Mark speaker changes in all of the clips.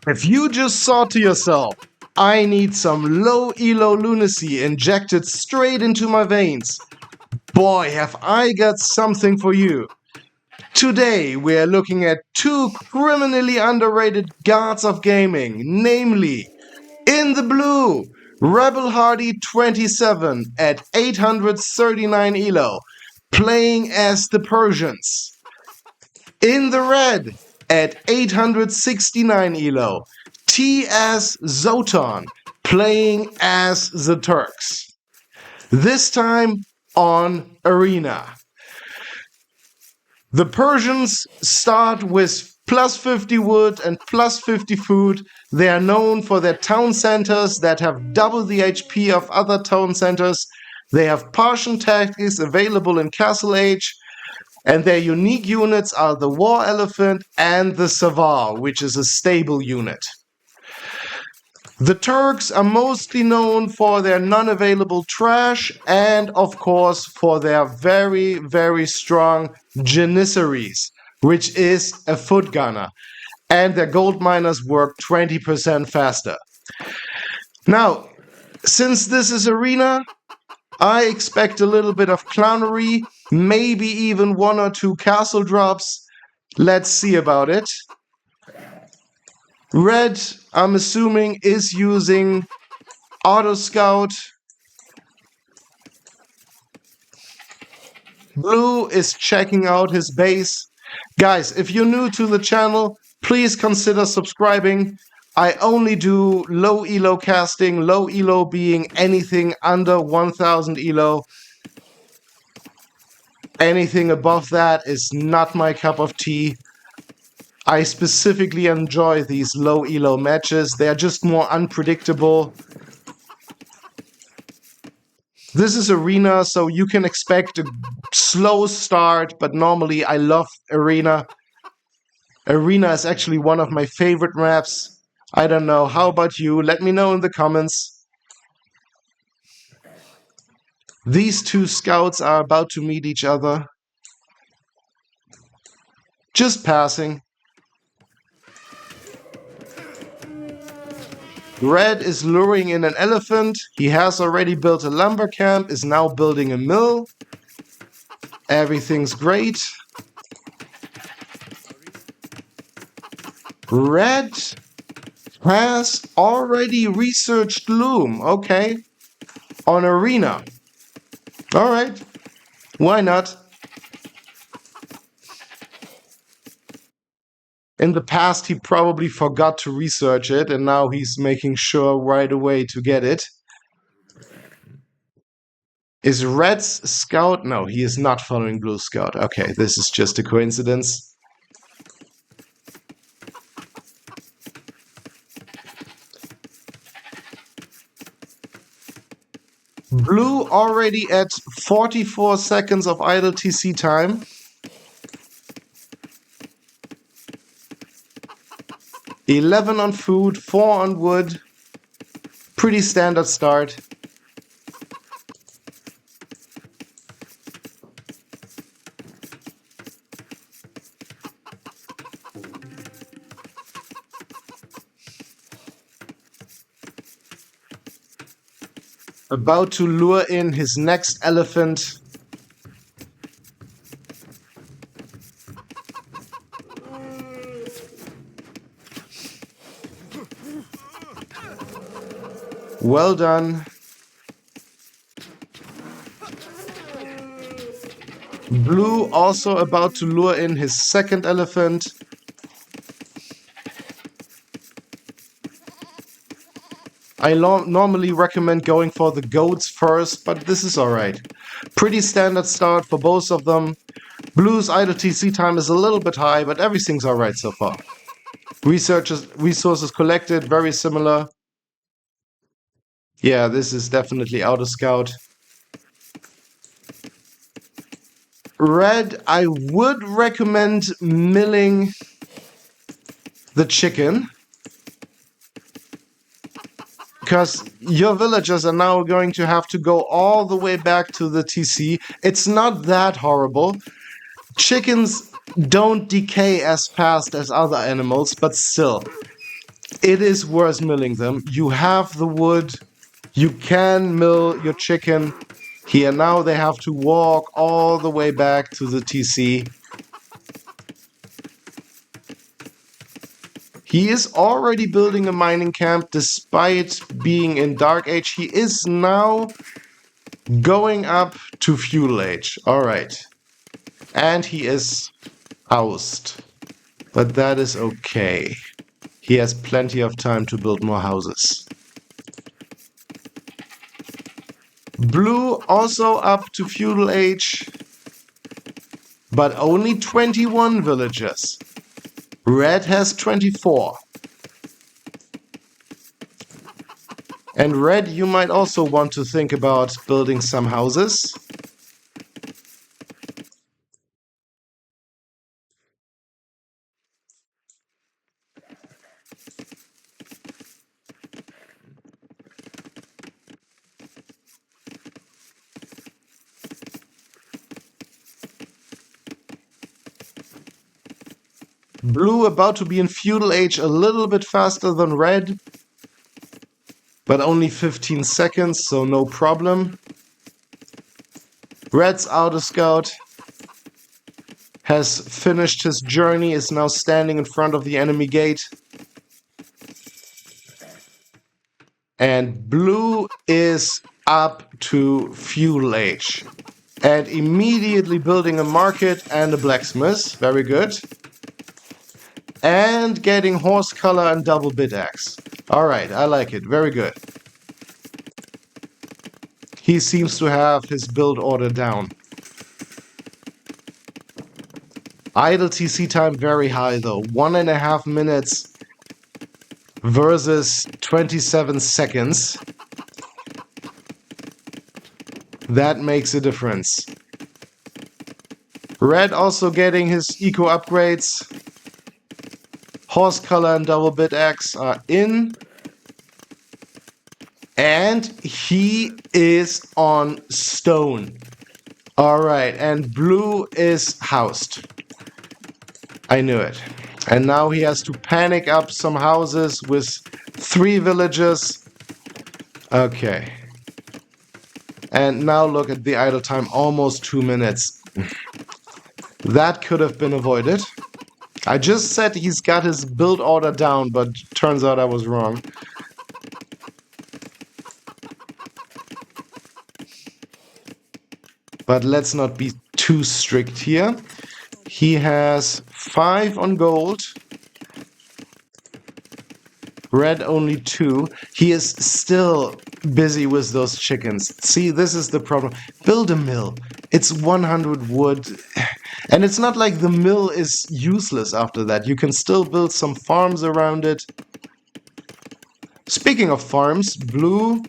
Speaker 1: If you just thought to yourself, I need some low elo lunacy injected straight into my veins, boy, have I got something for you. Today we are looking at two criminally underrated gods of gaming, namely, in the blue, Rebel Hardy 27 at 839 elo, playing as the Persians. In the red, at 869 elo, TS Zotan, playing as the Turks. This time on Arena. The Persians start with plus 50 wood and plus 50 food. They are known for their town centers that have double the HP of other town centers. They have Persian tactics available in Castle Age. And their unique units are the War Elephant and the Savar, which is a stable unit. The Turks are mostly known for their non-available trash and, of course, for their very, very strong Janissaries, which is a foot gunner. And their gold miners work 20% faster. Now, since this is Arena, I expect a little bit of clownery, maybe even one or two castle drops. Let's see about it. Red, I'm assuming, is using Auto Scout. Blue is checking out his base. Guys, if you're new to the channel, please consider subscribing. I only do low elo casting, low elo being anything under 1000 elo. Anything above that is not my cup of tea. I specifically enjoy these low elo matches. They are just more unpredictable. This is Arena, so you can expect a slow start, but normally I love Arena. Arena is actually one of my favorite maps. I don't know, how about you? Let me know in the comments. These two scouts are about to meet each other. Just passing. Red is luring in an elephant. He has already built a lumber camp, is now building a mill. Everything's great. Red has already researched Loom. Okay. On Arena. Alright. Why not? In the past, he probably forgot to research it, and now he's making sure right away to get it. Is Red's scout? No, he is not following Blue's scout. Okay, this is just a coincidence. Blue already at 44 seconds of idle TC time. $11 on food, 4 on wood. Pretty standard start. About to lure in his next elephant. Well done. Blue also about to lure in his second elephant. I normally recommend going for the goats first, but this is alright. Pretty standard start for both of them. Blue's idle TC time is a little bit high, but everything's alright so far. Resources collected, very similar. Yeah, this is definitely Auto Scout. Red, I would recommend milling the chicken. Because your villagers are now going to have to go all the way back to the TC. It's not that horrible. Chickens don't decay as fast as other animals, but still. it is worth milling them. You have the wood. You can mill your chicken. Here now they have to walk all the way back to the TC. He is already building a mining camp despite being in Dark Age. He is now going up to Feudal Age. Alright. And he is housed. But that is okay. He has plenty of time to build more houses. Blue also up to Feudal Age, but only 21 villages. Red has 24. And Red, you might also want to think about building some houses. Blue about to be in Feudal Age a little bit faster than Red, but only 15 seconds, so no problem. Red's Outer Scout has finished his journey, is now standing in front of the enemy gate. And Blue is up to Feudal Age. And immediately building a market and a blacksmith. Very good. And getting horse color and double bit axe. Alright, I like it. Very good. He seems to have his build order down. Idle TC time very high though. 1.5 minutes versus 27 seconds. That makes a difference. Red also getting his eco upgrades. Horse color and double bit axe are in. And he is on stone. Alright, and Blue is housed. I knew it. And now he has to panic up some houses with 3 villages. Okay. And now look at the idle time, almost 2 minutes. That could have been avoided. I just said he's got his build order down, but turns out I was wrong. But let's not be too strict here. He has 5 on gold. Red only 2. He is still busy with those chickens. See, this is the problem. Build a mill. It's 100 wood. And it's not like the mill is useless after that. You can still build some farms around it. Speaking of farms, Blue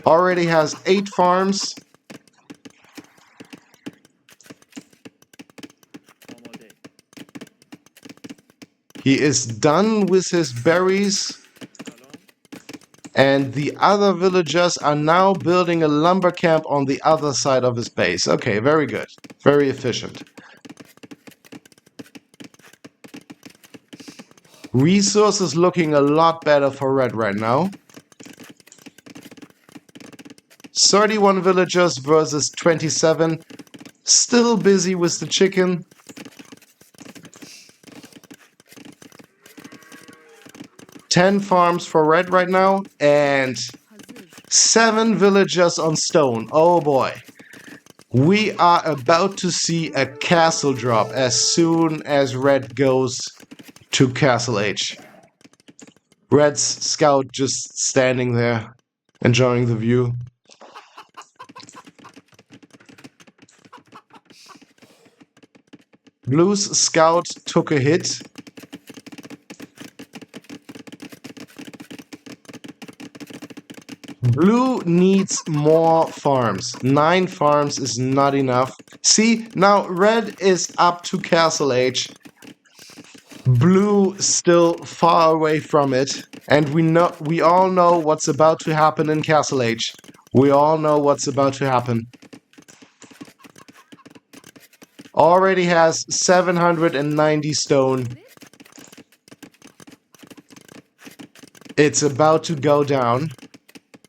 Speaker 1: already has 8 farms. He is done with his berries. And the other villagers are now building a lumber camp on the other side of his base. Okay, very good. Very efficient. Resources looking a lot better for Red right now. 31 villagers versus 27. Still busy with the chicken. Ten farms for Red right now, and 7 villagers on stone. Oh boy. We are about to see a castle drop as soon as Red goes to Castle Age. Red's scout just standing there, enjoying the view. Blue's scout took a hit. Blue needs more farms. 9 farms is not enough. See, now Red is up to Castle Age. Blue still far away from it. And we all know what's about to happen in Castle Age. We all know what's about to happen. Already has 790 stone. It's about to go down.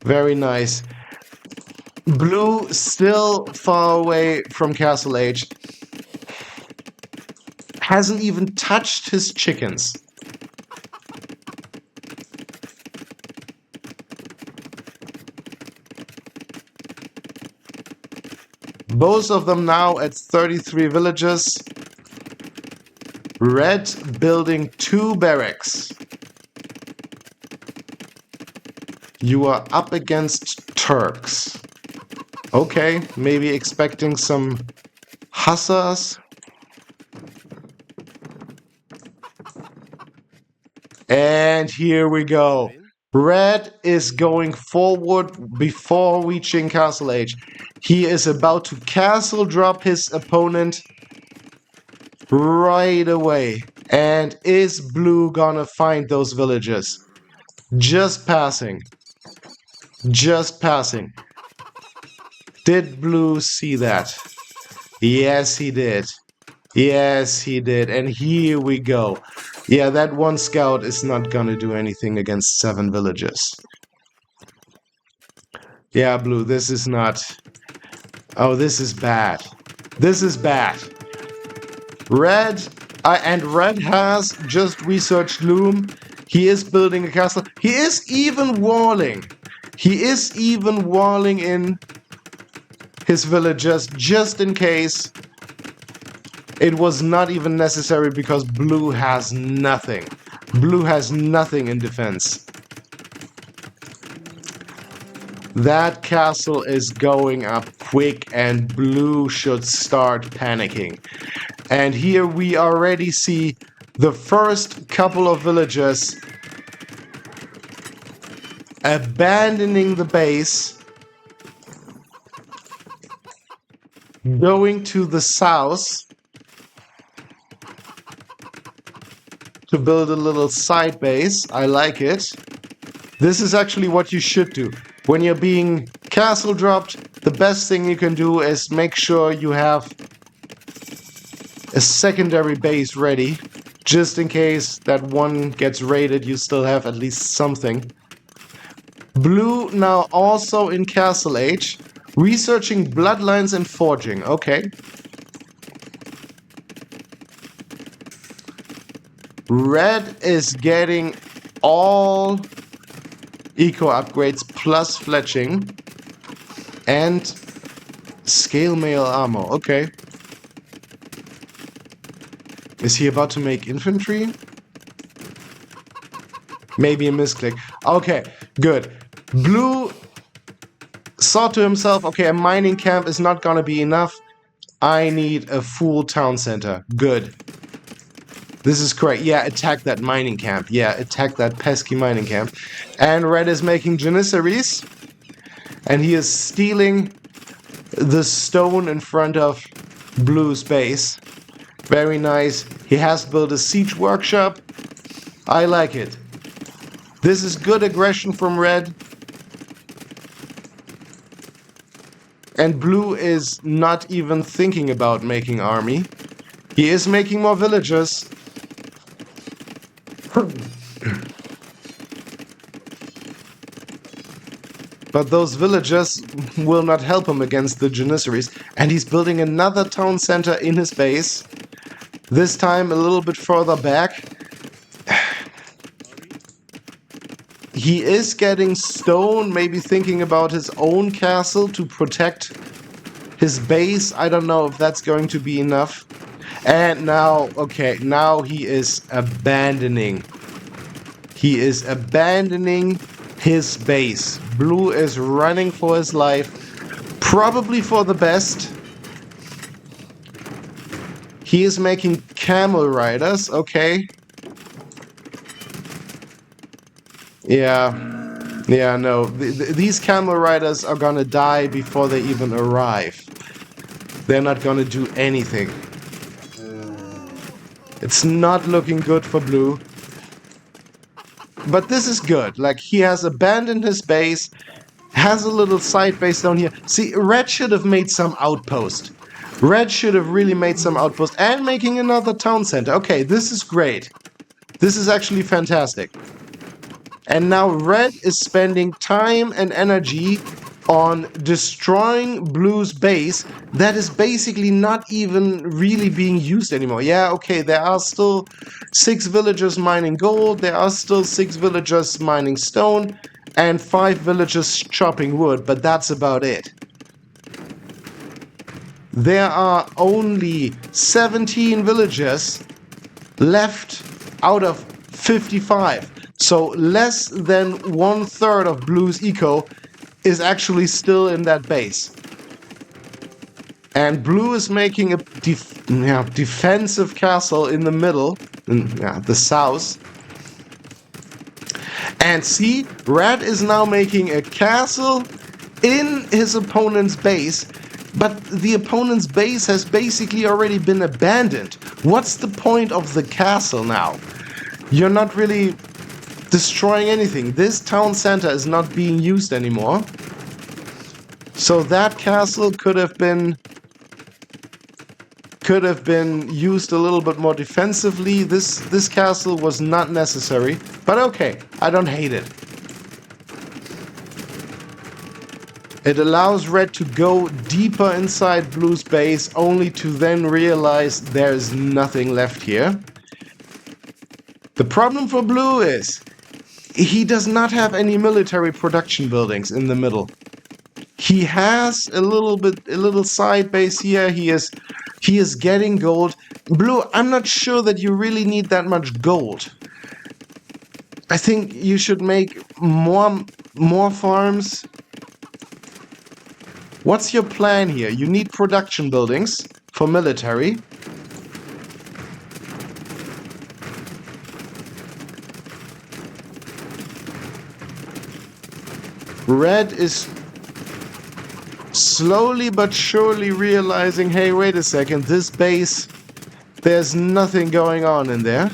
Speaker 1: Very nice. Blue still far away from Castle Age. Hasn't even touched his chickens. Both of them now at 33 villages. Red building 2 barracks. You are up against Turks. Okay, maybe expecting some hussars. And here we go. Red is going forward before reaching Castle Age. He is about to castle drop his opponent right away. And is Blue gonna find those villages? Just passing. Just passing. Did Blue see that? Yes, he did. Yes, he did. And here we go. Yeah, that one scout is not gonna do anything against 7 villages. Yeah, Blue, this is not... Oh, this is bad. This is bad. Red... and Red has just researched Loom. He is building a castle. He is even walling. He is even walling in his villagers just in case. It was not even necessary because Blue has nothing. Blue has nothing in defense. That castle is going up quick and Blue should start panicking. And here we already see the first couple of villagers abandoning the base, going to the south to build a little side base. I like it. This is actually what you should do. When you're being castle dropped, the best thing you can do is make sure you have a secondary base ready. Just in case that one gets raided, you still have at least something. Blue now also in Castle Age, researching bloodlines and forging. Okay. Red is getting all eco upgrades plus fletching and scale mail armor. Okay. Is he about to make infantry? Maybe a misclick. Okay, good. Blue thought to himself, okay, a mining camp is not gonna be enough. I need a full town center. Good. This is correct. Yeah, attack that mining camp. Yeah, attack that pesky mining camp. And Red is making janissaries. And he is stealing the stone in front of Blue's base. Very nice. He has built a siege workshop. I like it. This is good aggression from Red. And Blue is not even thinking about making army. He is making more villagers. But those villagers will not help him against the janissaries. And he's building another town center in his base. This time a little bit further back. He is getting stone, maybe thinking about his own castle to protect his base. I don't know if that's going to be enough. And now, okay, now he is abandoning. He is abandoning his base. Blue is running for his life, probably for the best. He is making camel riders, okay. Yeah, no. These camel riders are gonna die before they even arrive. They're not gonna do anything. It's not looking good for Blue. But this is good. Like, he has abandoned his base, has a little side base down here. See, Red should have made some outpost. Red should have really made some outpost and making another town center. Okay, this is great. This is actually fantastic. And now red is spending time and energy on destroying blue's base that is basically not even really being used anymore. Yeah, okay, there are still 6 villagers mining gold, there are still 6 villagers mining stone, and 5 villagers chopping wood, but that's about it. There are only 17 villagers left out of 55. So less than 1/3 of Blue's eco is actually still in that base. And Blue is making a defensive castle in the middle, in the south. And see, Red is now making a castle in his opponent's base, but the opponent's base has basically already been abandoned. What's the point of the castle now? You're not really destroying anything. This town center is not being used anymore. So that castle could have been used a little bit more defensively. This castle was not necessary, but okay, I don't hate it. It allows Red to go deeper inside Blue's base, only to then realize there's nothing left here. The problem for Blue is he does not have any military production buildings in the middle. He has a little side base here. He is getting gold. Blue, I'm not sure that you really need that much gold. I think you should make more farms. What's your plan here? You need production buildings for military. Red is slowly but surely realizing, hey, wait a second, this base, there's nothing going on in there.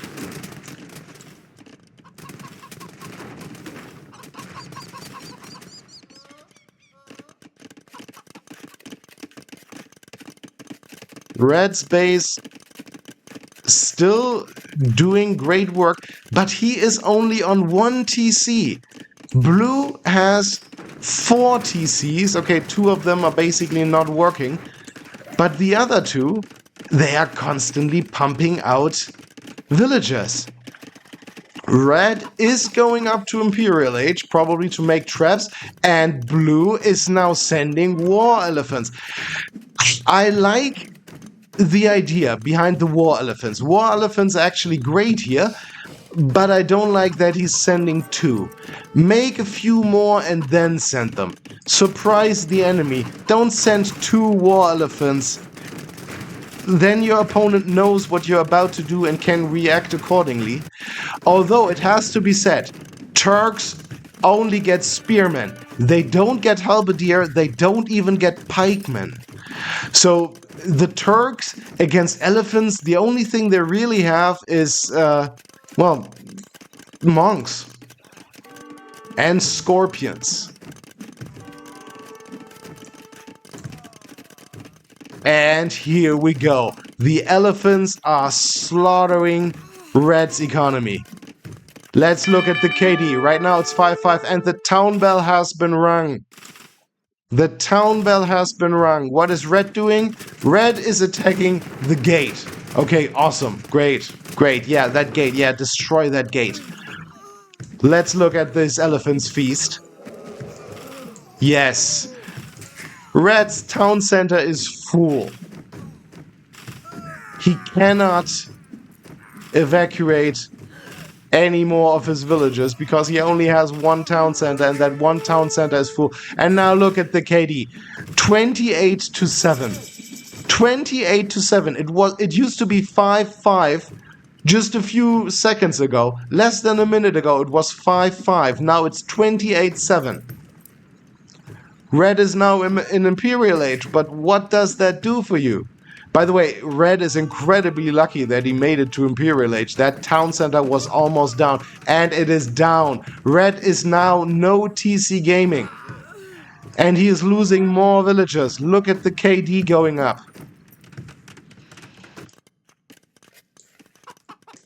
Speaker 1: Red's base still doing great work, but he is only on 1 TC. Blue has 4 TCs. Okay, 2 of them are basically not working, but the other 2, they are constantly pumping out villagers. Red is going up to Imperial Age, probably to make traps, and Blue is now sending war elephants. I like the idea behind the war elephants. War elephants are actually great here, but I don't like that he's sending 2. Make a few more and then send them. Surprise the enemy. Don't send 2 war elephants. Then your opponent knows what you're about to do and can react accordingly. Although it has to be said, Turks only get spearmen. They don't get halberdier, they don't even get pikemen. So the Turks against elephants, the only thing they really have is, monks and scorpions. And here we go. The elephants are slaughtering Red's economy. Let's look at the KD. Right now it's 5-5 and the town bell has been rung. The town bell has been rung. What is Red doing? Red is attacking the gate. Okay, awesome. Great. Great. Yeah, that gate. Yeah, destroy that gate. Let's look at this elephant's feast. Yes. Red's town center is full. He cannot evacuate any more of his villages because he only has 1 town center and that 1 town center is full. And now look at the KD. 28-7. 28-7. It used to be 5-5 just a few seconds ago. Less than a minute ago it was 5-5. Now it's 28-7. Red is now in Imperial Age, but what does that do for you? By the way, Red is incredibly lucky that he made it to Imperial Age. That town center was almost down, and it is down. Red is now no TC gaming. And he is losing more villagers. Look at the KD going up.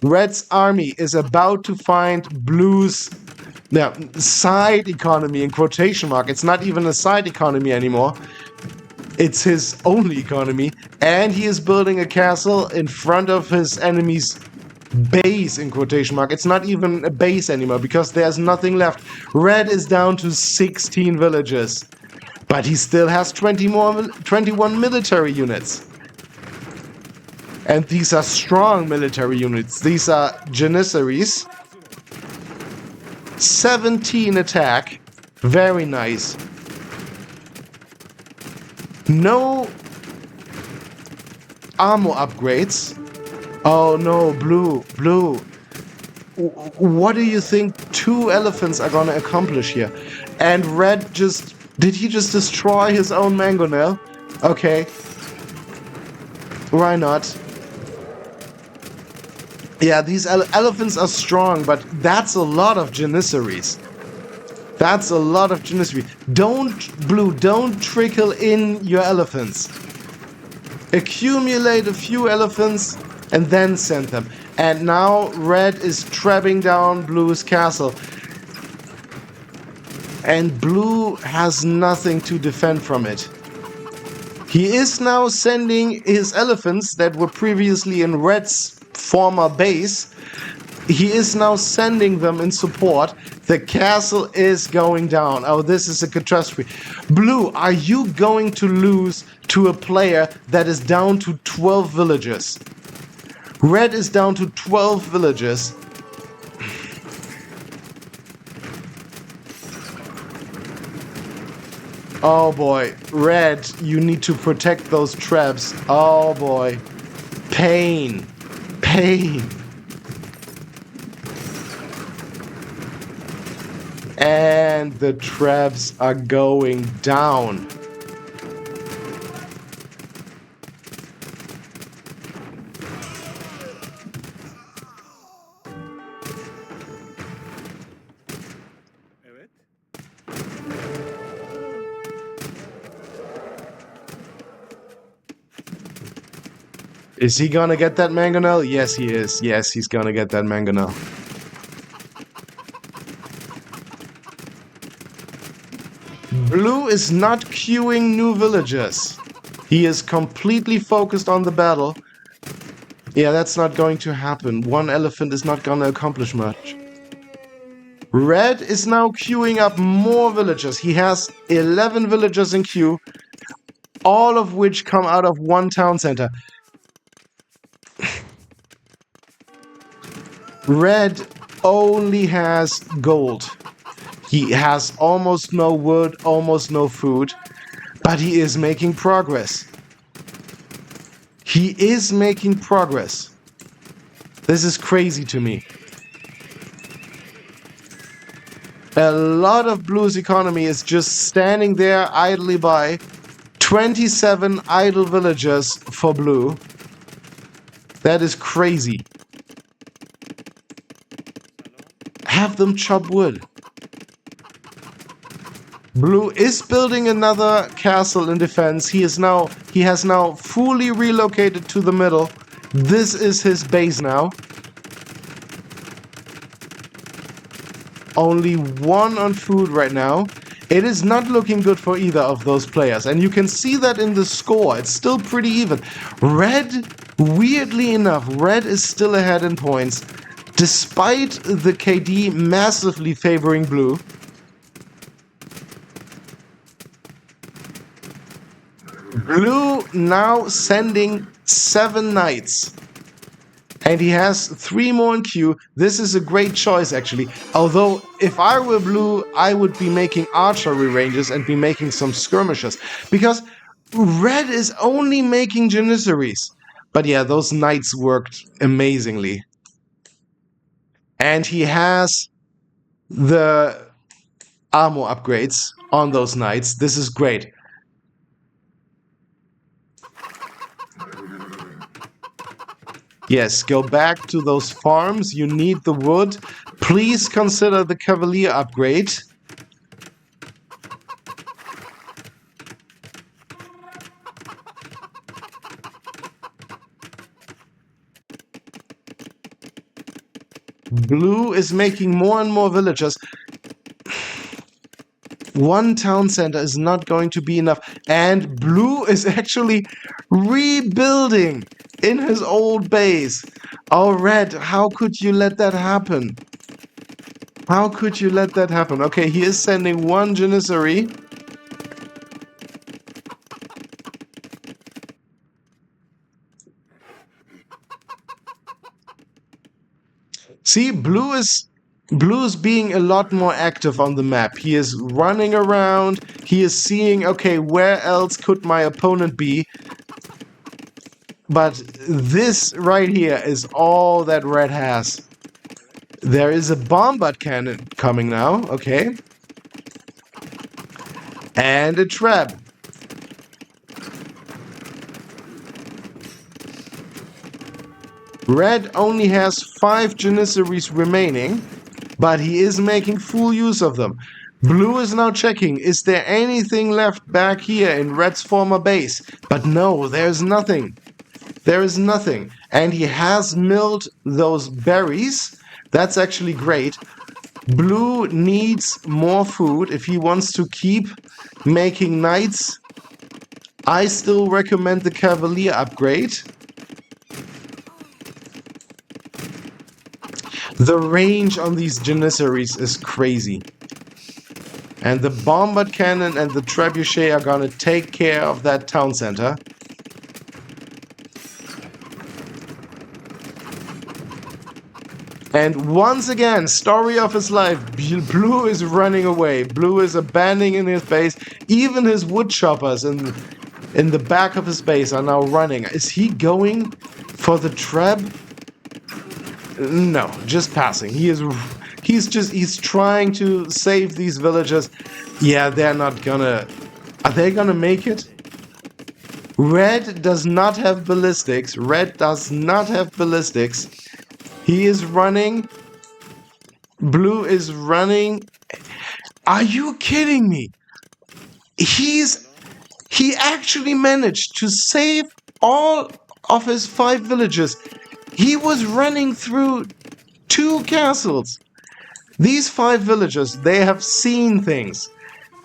Speaker 1: Red's army is about to find Blue's yeah, side economy in quotation mark. It's not even a side economy anymore. It's his only economy. And he is building a castle in front of his enemy's base in quotation mark. It's not even a base anymore because there's nothing left. Red is down to 16 villages. But he still has 21 military units. And these are strong military units. These are Janissaries. 17 attack. Very nice. No armor upgrades. Oh no, blue. What do you think 2 elephants are gonna accomplish here? And red just... Did he just destroy his own mangonel? Okay. Why not? Yeah, these elephants are strong, but that's a lot of Janissaries. That's a lot of Janissaries. Don't trickle in your elephants. Accumulate a few elephants and then send them. And now red is trapping down blue's castle. And blue has nothing to defend from it. He is now sending his elephants that were previously in red's former base. He is now sending them in support. The castle is going down. Oh, this is a catastrophe. Blue, are you going to lose to a player that is down to 12 villages? Red is down to 12 villages. Oh boy, red, you need to protect those traps. Oh boy. Pain. And the traps are going down. Is he gonna get that mangonel? Yes, he is. Yes, he's gonna get that mangonel. Blue is not queuing new villagers. He is completely focused on the battle. Yeah, that's not going to happen. 1 elephant is not gonna accomplish much. Red is now queuing up more villagers. He has 11 villagers in queue, all of which come out of 1 town center. Red only has gold. He has almost no wood, almost no food, but he is making progress. He is making progress. This is crazy to me. A lot of blue's economy is just standing there idly by. 27 idle villagers for blue. That is crazy. Have them chop wood. Blue is building another castle in defense. He has now fully relocated to the middle. This is his base now. Only 1 on food right now. It is not looking good for either of those players. And you can see that in the score. It's still pretty even. Red, weirdly enough, red is still ahead in points, despite the KD massively favoring blue. Blue now sending 7 knights. And he has 3 more in queue. This is a great choice, actually. Although, if I were blue, I would be making archery ranges and be making some skirmishes. Because red is only making Janissaries. But yeah, those knights worked amazingly. And he has the armor upgrades on those knights. This is great. Yes, go back to those farms. You need the wood. Please consider the Cavalier upgrade. Blue is making more and more villagers. One town center is not going to be enough. And blue is actually rebuilding in his old base. Oh, red, how could you let that happen? How could you let that happen? Okay, he is sending one Janissary. See, blue is being a lot more active on the map. He is running around. He is seeing, okay, where else could my opponent be? But this right here is all that red has. There is a bombard cannon coming now, okay? And a trap. Red only has 5 Janissaries remaining, but he is making full use of them. Blue is now checking, is there anything left back here in Red's former base? But no, there's nothing. There is nothing. And he has milled those berries. That's actually great. Blue needs more food if he wants to keep making knights. I still recommend the Cavalier upgrade. The range on these Janissaries is crazy. And the bombard cannon and the trebuchet are gonna take care of that town center. And once again, story of his life, blue is running away. Blue is abandoning his base. Even his wood choppers in the back of his base are now running. Is he going for the trap? No, just passing. He's trying to save these villagers. Yeah, they're not gonna... Are they gonna make it? Red does not have ballistics. Red does not have ballistics. He is running. Blue is running. Are you kidding me? He actually managed to save all of his 5 villages. He was running through 2 castles. These 5 villagers, they have seen things.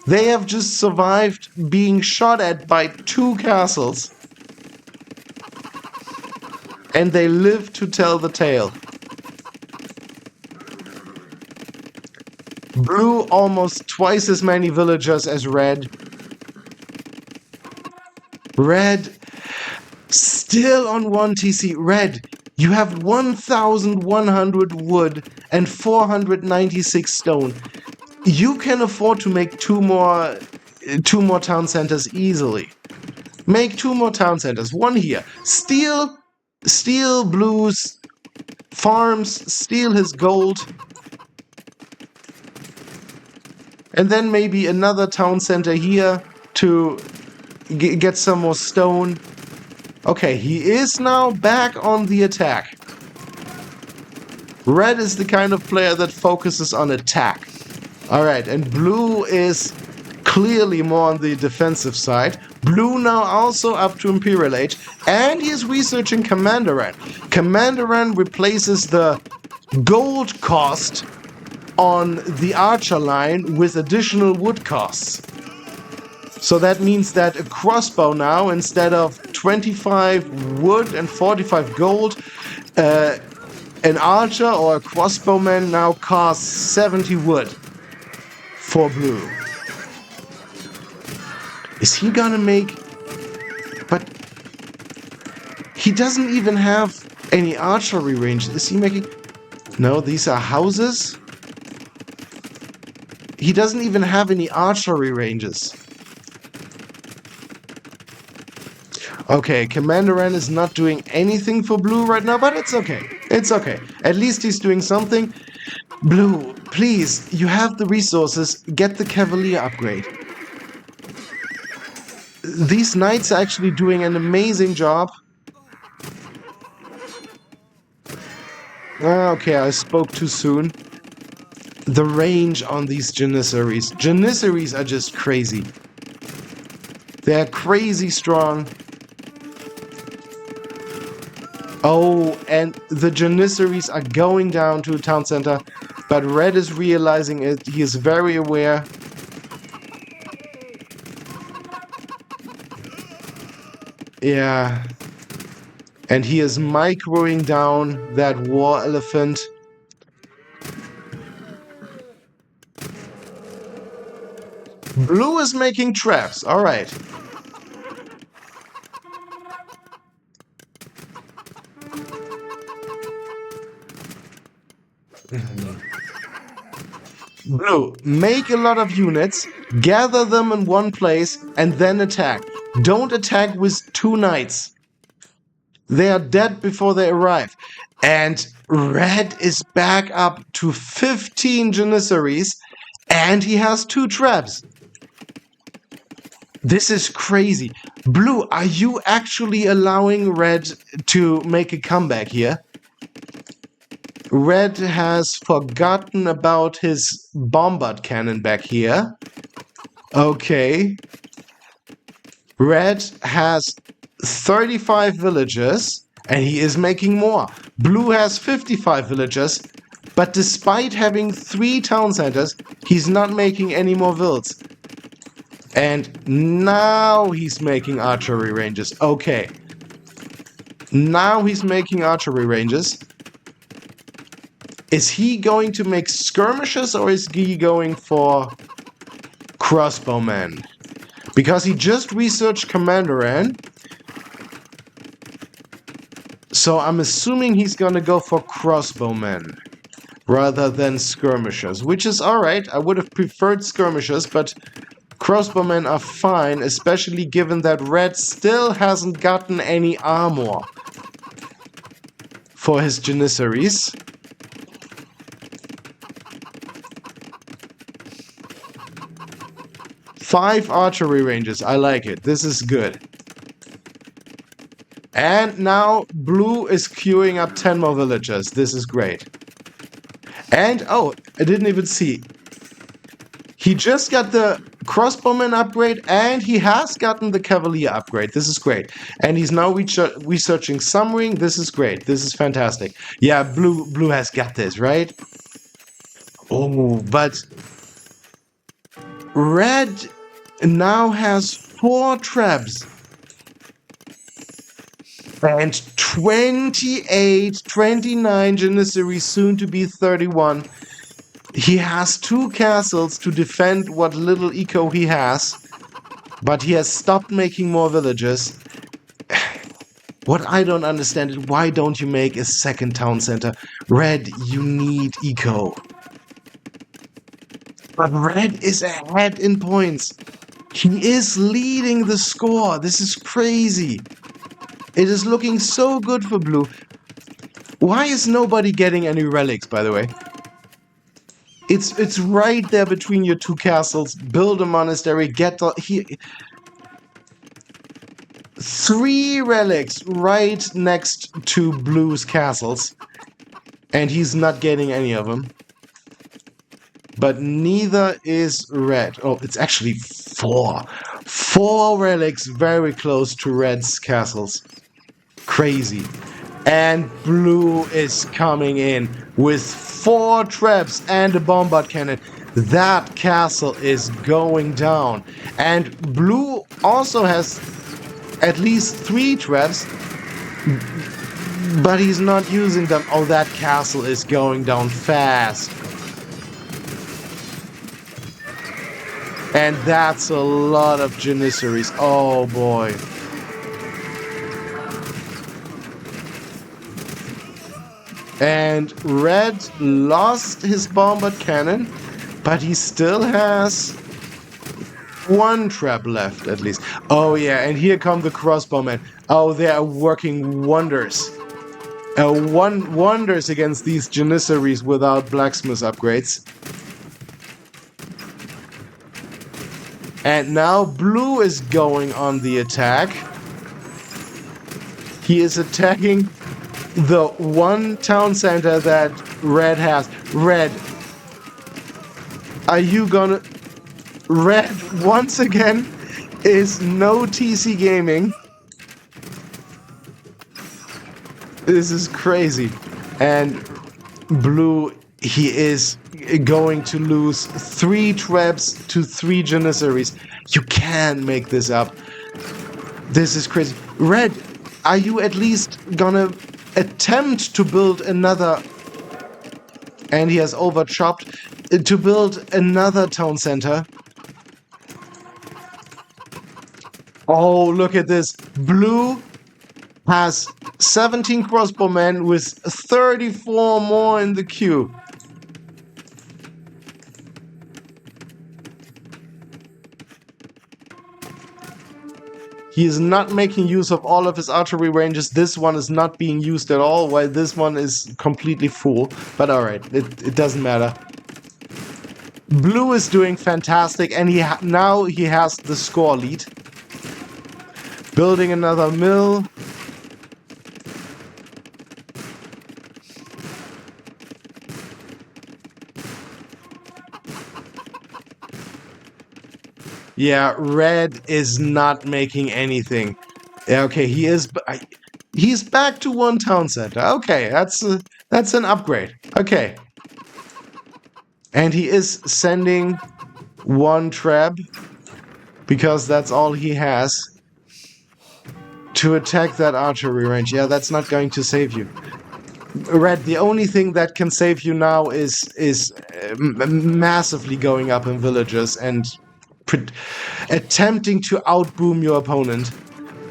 Speaker 1: They have just survived being shot at by 2 castles. And they live to tell the tale. Blue almost twice as many villagers as red. Red still on 1 TC. Red, you have 1,100 wood and 496 stone. You can afford to make two more town centers easily. Make 2 more town centers. One here. Steal Blue's farms. Steal his gold. And then maybe another town center here to get some more stone. Okay, he is now back on the attack. Red is the kind of player that focuses on attack. Alright, and blue is clearly more on the defensive side. Blue now also up to Imperial Age, and he is researching Commanderan. Commanderan replaces the gold cost on the archer line with additional wood costs. So that means that a crossbow now, instead of 25 wood and 45 gold, an archer or a crossbowman now costs 70 wood for blue. Is he gonna make... But he doesn't even have any archery range. Is he making... No, these are houses. He doesn't even have any archery ranges. Okay, Commanderan is not doing anything for blue right now, but it's okay. It's okay. At least he's doing something. Blue, please, you have the resources. Get the Cavalier upgrade. These knights are actually doing an amazing job. Okay, I spoke too soon. The range on these Janissaries. Janissaries are just crazy. They're crazy strong. Oh, and the Janissaries are going down to a town center, but Red is realizing it. He is very aware. Yeah. And he is microing down that war elephant. Blue is making traps. All right. Blue, make a lot of units, gather them in one place, and then attack. Don't attack with 2 knights. They are dead before they arrive. And Red is back up to 15 Janissaries, and he has 2 traps. This is crazy. Blue, are you actually allowing Red to make a comeback here? Red has forgotten about his bombard cannon back here. Okay. Red has 35 villagers, and he is making more. Blue has 55 villagers, but despite having 3 town centers, he's not making any more vills. And now he's making archery ranges. Okay. Now he's making archery ranges. Is he going to make skirmishes, or is he going for crossbowmen? Because he just researched Commanderan. So I'm assuming he's gonna go for crossbowmen rather than skirmishers, which is alright. I would have preferred skirmishers, but crossbowmen are fine, especially given that Red still hasn't gotten any armor for his Janissaries. Five archery ranges. I like it. This is good. And now Blue is queuing up 10 more villagers. This is great. And, oh, I didn't even see. He just got the crossbowman upgrade, and he has gotten the cavalier upgrade. This is great. And he's now researching Summering. This is great. This is fantastic. Yeah, Blue has got this, right? Oh, but Red now has 4 traps. And 28, 29 Janissaries, soon to be 31. He has 2 castles to defend what little eco he has. But he has stopped making more villages. What I don't understand is, why don't you make a second town center? Red, you need eco. But Red is ahead in points. He is leading the score. This is crazy. It is looking so good for Blue. Why is nobody getting any relics, by the way? It's right there between your 2 castles. Build a monastery, get the... 3 relics right next to Blue's castles. And he's not getting any of them. But neither is Red. Oh, it's actually 4. 4 relics very close to Red's castles. Crazy. And Blue is coming in with 4 traps and a bombard cannon. That castle is going down. And Blue also has at least 3 traps, but he's not using them. Oh, that castle is going down fast. And that's a lot of Janissaries. Oh boy. And Red lost his bombard cannon, but he still has 1 trap left at least. Oh yeah, and here come the crossbowmen. Oh, they are working wonders. Wonders against these Janissaries without blacksmith upgrades. And now Blue is going on the attack. He is attacking the 1 town center that Red has. Red, are you gonna... Red, once again, is no TC gaming. This is crazy. And Blue, he is going to lose 3 traps to 3 Janissaries. You can't make this up. This is crazy. Red, are you at least gonna attempt to build another? And he has overchopped to build another town center. Oh, look at this. Blue has 17 crossbowmen with 34 more in the queue. He is not making use of all of his archery ranges. This one is not being used at all, while this one is completely full. But alright, it doesn't matter. Blue is doing fantastic, and now he has the score lead. Building another mill. Yeah, red is not making anything. Yeah, okay, he's back to one town center. Okay, that's an upgrade. Okay. And he is sending one trap, because that's all he has, to attack that archery range. Yeah, that's not going to save you. Red, the only thing that can save you now is massively going up in villages and attempting to outboom your opponent,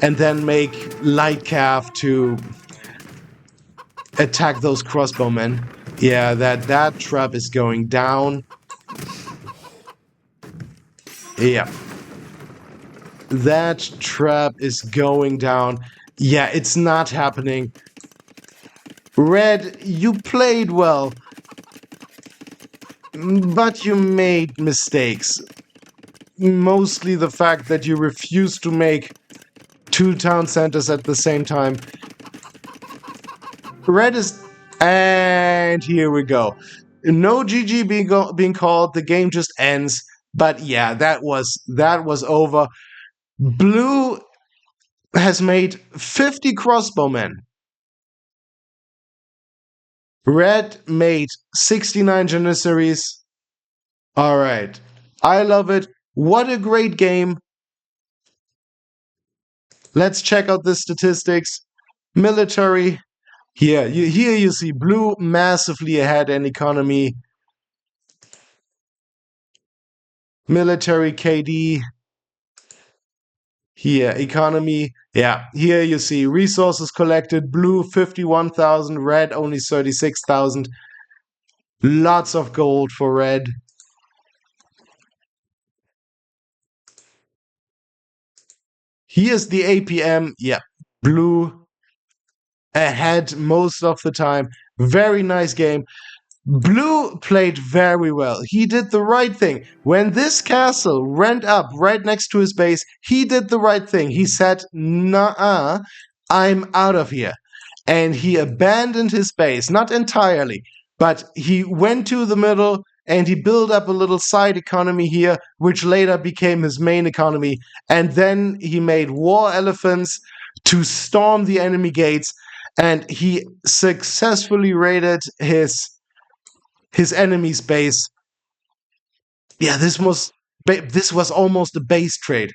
Speaker 1: and then make light cav to attack those crossbowmen. Yeah, that trap is going down. Yeah. That trap is going down. Yeah, it's not happening. Red, you played well, but you made mistakes. Mostly the fact that you refused to make two town centers at the same time. Red is... And here we go. No GG being called. The game just ends. But yeah, that was over. Blue has made 50 crossbowmen. Red made 69 Janissaries. Alright. I love it. What a great game. Let's check out the statistics. Military. Here you see blue massively ahead in economy. Military KD. Here, economy. Yeah, here you see resources collected. Blue 51,000, red only 36,000. Lots of gold for red. Here's the APM. Yeah, blue ahead most of the time. Very nice game. Blue played very well. He did the right thing. When this castle went up right next to his base, he did the right thing. He said, "Nah, I'm out of here." And he abandoned his base, not entirely, but he went to the middle and he built up a little side economy here, which later became his main economy. And then he made war elephants to storm the enemy gates, and he successfully raided his enemy's base. Yeah, this was almost a base trade.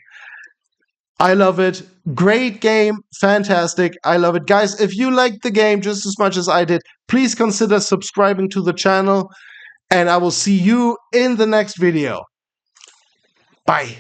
Speaker 1: I love it. Great game. Fantastic. I love it. Guys, if you liked the game just as much as I did, please consider subscribing to the channel, and I will see you in the next video. Bye.